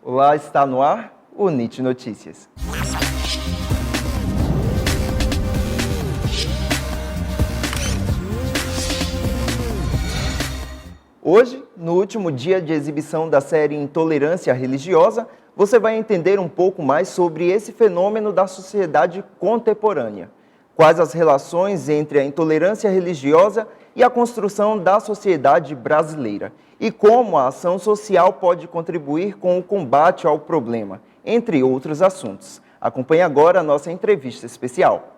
Olá, está no ar o NIT Notícias. Hoje, no último dia de exibição da série Intolerância Religiosa, você vai entender um pouco mais sobre esse fenômeno da sociedade contemporânea. Quais as relações entre a intolerância religiosa e a construção da sociedade brasileira, e como a ação social pode contribuir com o combate ao problema, entre outros assuntos. Acompanhe agora a nossa entrevista especial.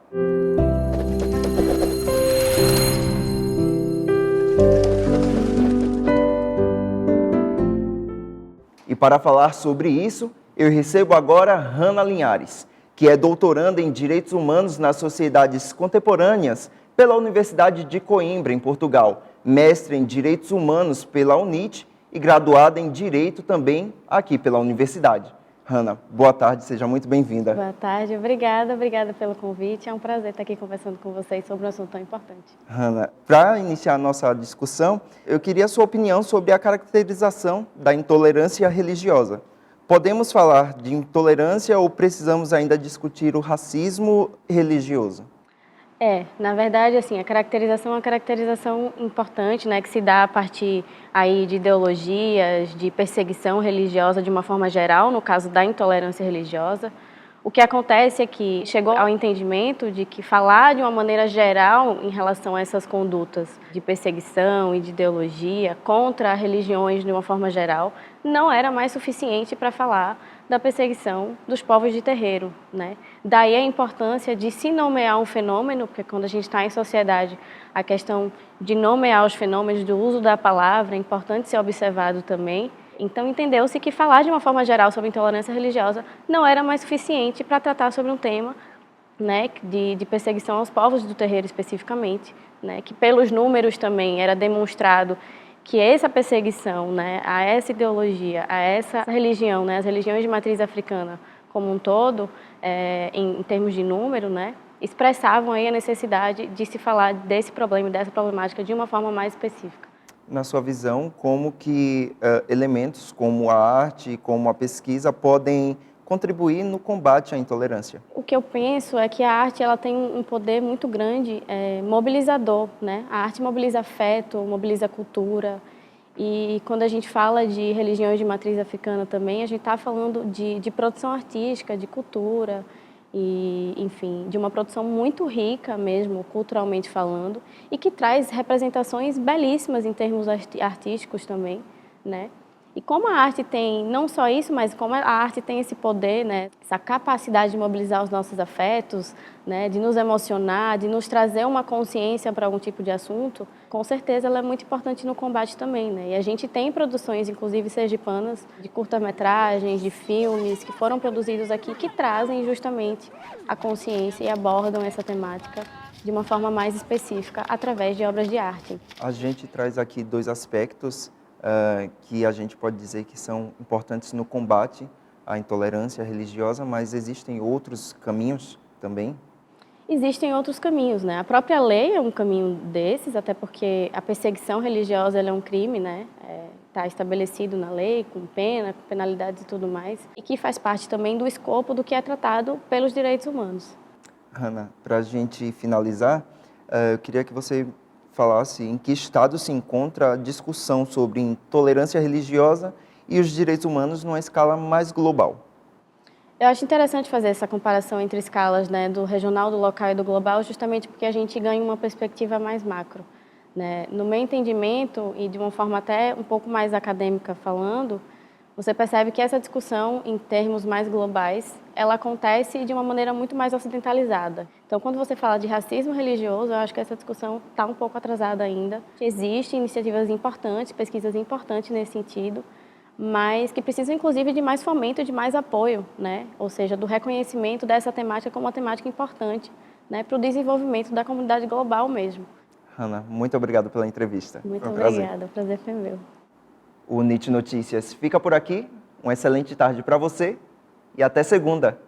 E para falar sobre isso, eu recebo agora Hannah Linhares, que é doutoranda em Direitos Humanos nas Sociedades Contemporâneas pela Universidade de Coimbra, em Portugal, mestre em Direitos Humanos pela UNIT e graduada em Direito também aqui pela Universidade. Hannah, boa tarde, seja muito bem-vinda. Boa tarde, obrigada pelo convite. É um prazer estar aqui conversando com vocês sobre um assunto tão importante. Hannah, para iniciar a nossa discussão, eu queria a sua opinião sobre a caracterização da intolerância religiosa. Podemos falar de intolerância ou precisamos ainda discutir o racismo religioso? Na verdade, assim, a caracterização é uma caracterização importante, né, que se dá a partir aí de ideologias, de perseguição religiosa de uma forma geral, no caso da intolerância religiosa. O que acontece é que chegou ao entendimento de que falar de uma maneira geral em relação a essas condutas de perseguição e de ideologia contra religiões de uma forma geral não era mais suficiente para falar da perseguição dos povos de terreiro, né? Daí a importância de se nomear um fenômeno, porque quando a gente está em sociedade, a questão de nomear os fenômenos, do uso da palavra, é importante ser observado também. Então, entendeu-se que falar de uma forma geral sobre intolerância religiosa não era mais suficiente para tratar sobre um tema, né, de perseguição aos povos do terreiro especificamente, né, que pelos números também era demonstrado que essa perseguição, né, a essa ideologia, a essa religião, né, as religiões de matriz africana como um todo, em termos de número, né, expressavam aí a necessidade de se falar desse problema, dessa problemática de uma forma mais específica. Na sua visão, como que elementos como a arte, como a pesquisa podem contribuir no combate à intolerância? O que eu penso é que a arte ela tem um poder muito grande, mobilizador, né? A arte mobiliza afeto, mobiliza cultura. E quando a gente fala de religiões de matriz africana também, a gente está falando de produção artística, de cultura, e, enfim, de uma produção muito rica mesmo, culturalmente falando, e que traz representações belíssimas em termos artísticos também, né? E como a arte tem, não só isso, mas como a arte tem esse poder, né, essa capacidade de mobilizar os nossos afetos, né, de nos emocionar, de nos trazer uma consciência para algum tipo de assunto, com certeza ela é muito importante no combate também, né? E a gente tem produções, inclusive sergipanas, de curta-metragens, de filmes, que foram produzidos aqui, que trazem justamente a consciência e abordam essa temática de uma forma mais específica, através de obras de arte. A gente traz aqui dois aspectos que a gente pode dizer que são importantes no combate à intolerância religiosa, mas existem outros caminhos também? Existem outros caminhos, né? A própria lei é um caminho desses, até porque a perseguição religiosa ela é um crime, né? Está estabelecido na lei, com pena, com penalidades e tudo mais, e que faz parte também do escopo do que é tratado pelos direitos humanos. Hannah, para a gente finalizar, eu queria que você falasse em que estado se encontra a discussão sobre intolerância religiosa e os direitos humanos numa escala mais global. Eu acho interessante fazer essa comparação entre escalas, né, do regional, do local e do global, justamente porque a gente ganha uma perspectiva mais macro, né? No meu entendimento, e de uma forma até um pouco mais acadêmica falando, você percebe que essa discussão, em termos mais globais, ela acontece de uma maneira muito mais ocidentalizada. Então, quando você fala de racismo religioso, eu acho que essa discussão está um pouco atrasada ainda. Existem iniciativas importantes, pesquisas importantes nesse sentido, mas que precisam, inclusive, de mais fomento, de mais apoio, né? Ou seja, do reconhecimento dessa temática como uma temática importante, né, para o desenvolvimento da comunidade global mesmo. Hannah, muito obrigado pela entrevista. Muito Foi um prazer. obrigada, o prazer foi meu. O NIT Notícias fica por aqui. Uma excelente tarde para você e até segunda.